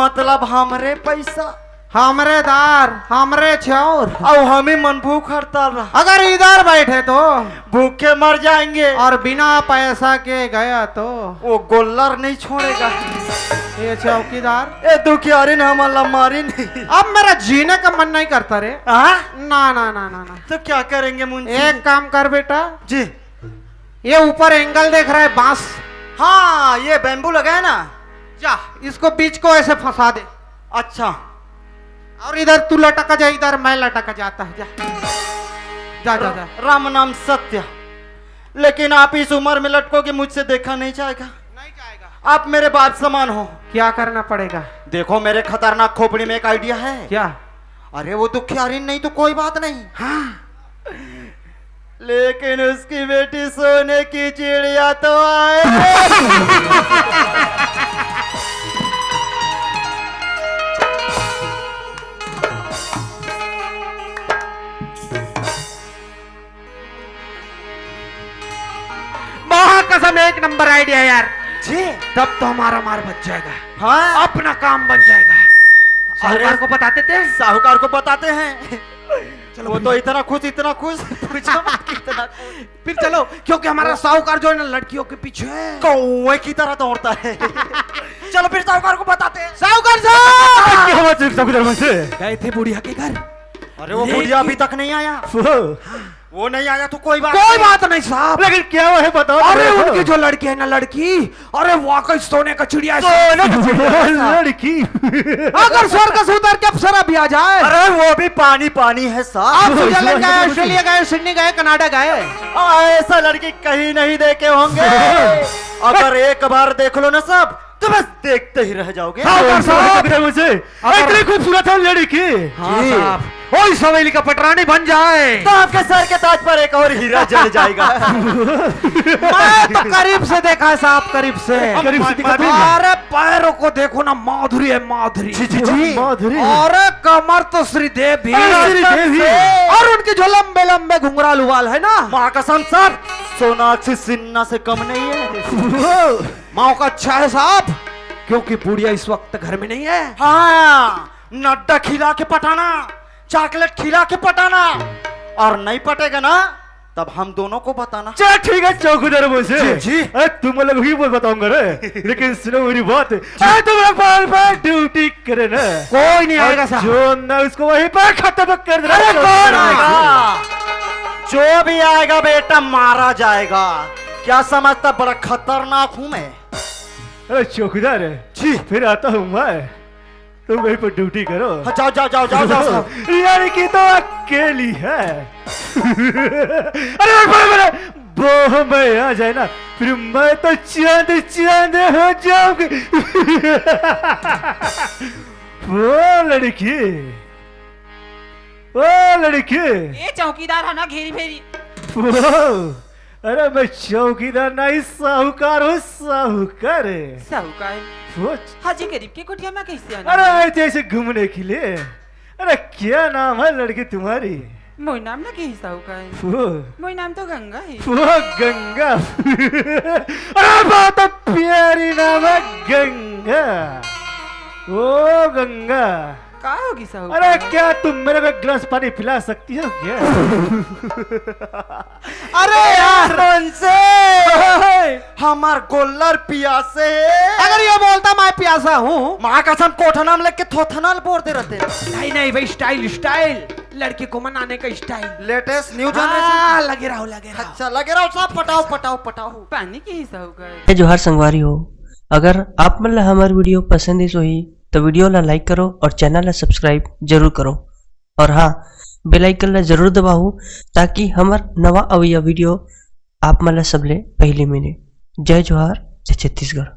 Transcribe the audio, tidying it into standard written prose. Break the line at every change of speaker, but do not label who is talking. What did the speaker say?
मतलब हमरे पैसा
हमरे दार हमरे चौर।
और हम ही मन भूख हड़ताल रहा।
अगर इधर बैठे तो
भूखे मर जाएंगे
और बिना पैसा के गया तो
वो गोल्लर नहीं छोड़ेगा।
ये चौकीदार
ए दुखियारी ने हमारा मारी नहीं।
अब मेरा जीने का मन नहीं करता रे।
हाँ?
ना ना ना ना ना।
तो क्या करेंगे मुंशी?
एक काम कर बेटा,
जी।
ये ऊपर एंगल देख रहा है बांस?
हाँ ये बैम्बू लगा है ना।
जा इसको बीच को ऐसे फंसा दे।
अच्छा।
और इधर तू लटका जा, इधर मैं लटका जाता है। जा जा जा, जा।
राम नाम सत्य। लेकिन आप इस उम्र में लटकोगे, मुझसे देखा नहीं जाएगा।
नहीं जाएगा।
आप मेरे बाप समान हो।
क्या करना पड़ेगा?
देखो मेरे खतरनाक खोपड़ी में एक आइडिया है।
क्या?
अरे वो दुखियारी नहीं तो कोई बात नहीं।
हाँ।
लेकिन उसकी बेटी सोने की चिड़िया तो आए।
कसम एक नंबर आइडिया यार
जी।
तब तो हमारा मार बच जाएगा।
हाँ
अपना काम बन जाएगा। साहूकार को बताते थे।
साहूकार को बताते हैं। चलो वो तो इतना खुश कितना
फिर चलो, क्योंकि हमारा साहूकार जो है ना लड़कियों के पीछे
कौवे की तरह दौड़ता है। चलो फिर साहूकार को बताते हैं।
साहूकार साहब गए थे बुढ़िया के घर।
अरे वो बुढ़िया अभी तक नहीं आया। वो नहीं आया तो कोई बात
नहीं साहब।
लेकिन क्या वो है बताओ।
अरे उनकी जो लड़की है ना, लड़की अरे वाकई सोने का चिड़िया है।
लड़की
अगर स्वर्ग से उतर के अप्सरा भी आ जाए।
अरे वो भी पानी पानी है साहब।
आप स्विट्जरलैंड गए, ऑस्ट्रेलिया गए, सिडनी गए, कनाडा गए,
ऐसा लड़की कहीं नहीं देखे होंगे। अगर एक बार देख लो ना सब तो बस देखते ही रह जाओगे।
मुझे इतनी खूबसूरत है लड़की। ओए सवेली का पटरानी बन जाए
तो आपके सर के ताज पर एक और हीरा जड़ जाएगा।
मैं तो करीब से देखा है साहब, करीब से। अरे पैरों को देखो ना, माधुरी है माधुरी।
जी माधुरी।
और कमर तो श्रीदेवी। और उनके जो लंबे लंबे घुंघरालू बाल है ना,
माँ कसम साहब सोनाक्षी सिन्हा से कम नहीं है।
माँ का अच्छा है साहब, क्योंकि बुढ़िया इस वक्त घर में नहीं है।
हाँ नड्डा खिला के पटाना, चॉकलेट खिला के पटाना, और नहीं पटेगा ना तब हम दोनों को बताना।
चल ठीक है चौकीदार मुझे।
जी।
तुम लोग ही बताऊंगा रे, लेकिन सुनो मेरी बात। तुम लोग बार बार ड्यूटी करे ना,
कोई नहीं आएगा साहब।
जो ना उसको वहीं पर खत्म कर देना।
कौन आएगा? जो भी आएगा बेटा मारा जाएगा। क्या समझता बड़ा खतरनाक हूं मैं।
अरे चौकीदार है
जी।
फिर आता हूँ मैं, तुम वहीं पर ड्यूटी करो।
हाँ, जाओ जाओ जाओ जाओ जाओ।
लड़की तो अकेली है। अरे बड़े वो मैं आ जाए ना, फिर मैं तो चांद चांद हो जाऊंगी। वो लड़की
ये चौकीदार है ना घेरी फेरी।
वो अरे मैं चौकीदार नहीं साहूकार हूँ। साहूकार
साहूकार हाजी गरीब के कुटिया में कैसे आना?
अरे जैसे घूमने के लिए। अरे क्या नाम है लड़की तुम्हारी?
मोई नाम ना के साहूकार।
वो
मोई नाम तो गंगा है।
वो गंगा। अरे बहुत प्यारी नाम है गंगा। ओ गंगा
का होगी साहूकार?
अरे क्या तुम मेरे को एक गिलास पानी पिला सकती हो क्या?
अरे यार से हमार गोल्लर पियासे।
अगर ये बोलता मैं प्यासा हूँ,
माँ कसम कोठनाम लेके थोथनाल बोलते रहते।
नहीं नहीं भाई, स्टाइल स्टाइल, लड़की को मनाने का स्टाइल।
Latest new generation.
लगे रहो लगे रहो।
अच्छा लगे रहो सब। पटाओ पटाओ पटाओ।
पानी की साहूकार।
जोहार संगवारी हो, अगर आप मतलब हमारी वीडियो पसंद है ही तो वीडियो ला लाइक करो और चैनल ला सब्सक्राइब जरूर करो। और हाँ बेल आइकन ला जरूर दबाओ ताकि हमार नवा अवैया वीडियो आप मतलब सबले पहले मिले। जय जोहार, जय छत्तीसगढ़।